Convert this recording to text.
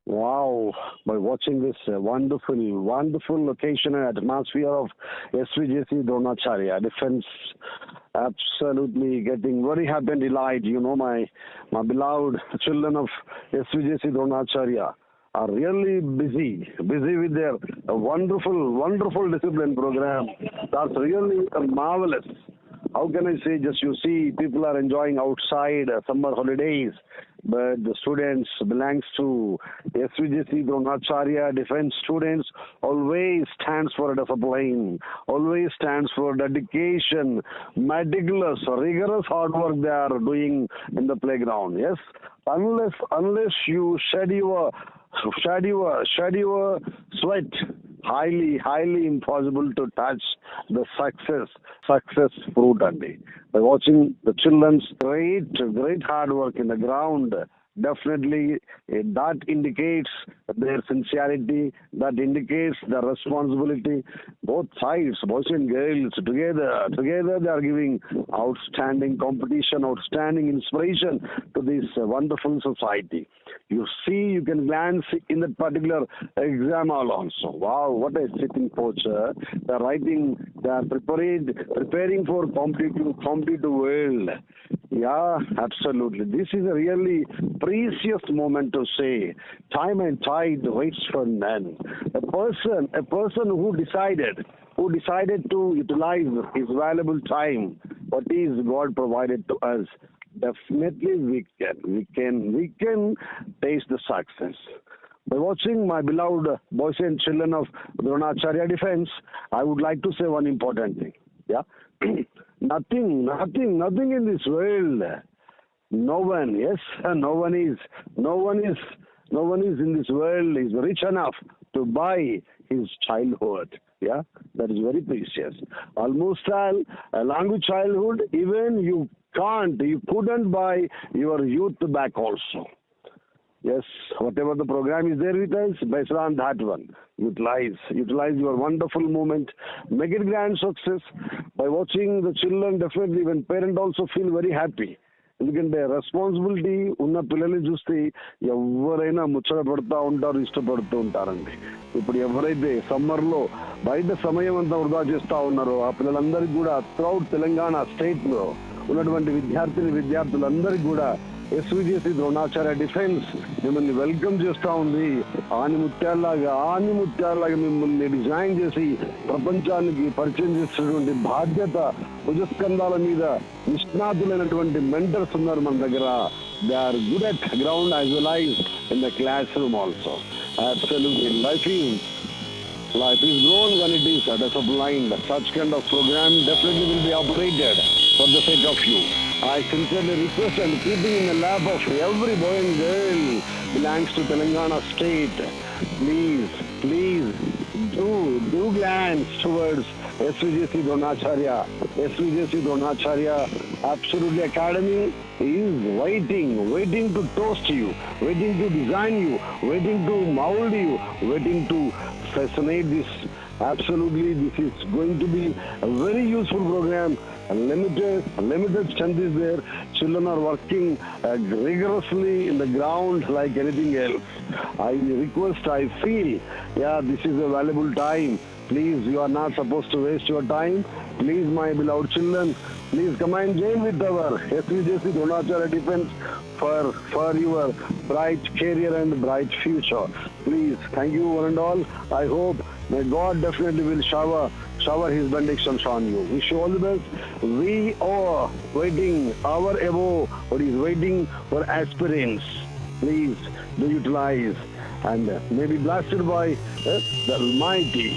Wow, by watching this wonderful location and atmosphere of SVJC Dronacharya Defense, absolutely getting very happy and delight. My beloved children of SVJC Dronacharya are really busy with their wonderful discipline program. That's really marvelous. How can I say? Just you see, people are enjoying outside summer holidays, but the students belongs to SVJC Dronacharya Defense students always stands for discipline, always stands for dedication, meticulous, rigorous hard work they are doing in the playground. Yes, unless you shed your sweat, highly impossible to touch the success fruit only. By watching the children's great hard work in the ground, definitely that indicates their sincerity, that indicates the responsibility. Both sides, boys and girls, together they are giving outstanding competition, outstanding inspiration to this wonderful society. You can glance in that particular exam hall also. Wow, what a sitting posture. They are preparing for competitive world. Yeah, absolutely. This is a really precious moment to say. Time and tide waits for none. A person who decided to utilize his valuable time, what is God provided to us, definitely we can taste the success. By watching my beloved boys and children of Dronacharya Defense, I would like to say one important thing. Yeah, nothing in this world. No one, yes, no one is in this world is rich enough to buy his childhood. Yeah, that is very precious. Almost all, along with childhood, even you couldn't buy your youth back also. Yes, whatever the program is there with us, based on that one. Utilize your wonderful moment. Make it grand success. By watching the children, definitely when parent also feel very happy. ఎందుకంటే responsibility ఉన్న పిల్లల్ని చూస్తే ఎవరైనా ముచ్చట పడుతూ ఉంటారు, ఇష్టపడుతూ ఉంటారండి. ఇప్పుడు ఎవరైతే సమ్మర్లో బయట సమయం అంతా వృధా చేస్తూ ఉన్నారో ఆ పిల్లలందరికీ కూడా త్రౌట్ తెలంగాణ స్టేట్లో ఉన్నటువంటి విద్యార్థులందరికీ కూడా ఎస్విజేసి ద్రోణాచార్య డిఫెన్స్ మిమ్మల్ని వెల్కమ్ చేస్తూ ఉంది. ఆనిముత్యాల్లాగా మిమ్మల్ని డిజైన్ చేసి ప్రపంచానికి పరిచయం చేసినటువంటి బాధ్యత భుజస్కంధాల మీద నిష్ణాతులైనటువంటి మెంటర్స్ ఉన్నారు మన దగ్గర. They are good at ground as well as in the classroom also. Absolutely. Life is grown when it is disciplined. Such kind of program definitely will be operated for the sake of you. I sincerely request and keeping in the lap of every boy and girl belongs to Telangana state. Please do glance towards SVJC Dronacharya. SVJC Dronacharya Absolutely Academy is waiting to toast you, waiting to design you, waiting to mold you, waiting to fascinate this. Absolutely, this is going to be a very useful program. Limited strength is there. Children are working rigorously in the ground like anything else. I feel, yeah, this is a valuable time. Please, you are not supposed to waste your time. Please, my beloved children, please come and join with our SVJC Dronacharya Defense for your bright career and bright future. Please, thank you one and all. I hope may God definitely will shower His benedictions on you. Wish you all the best. We are waiting our above, what is waiting for aspirants. Please do utilize and may be blasted by the Almighty.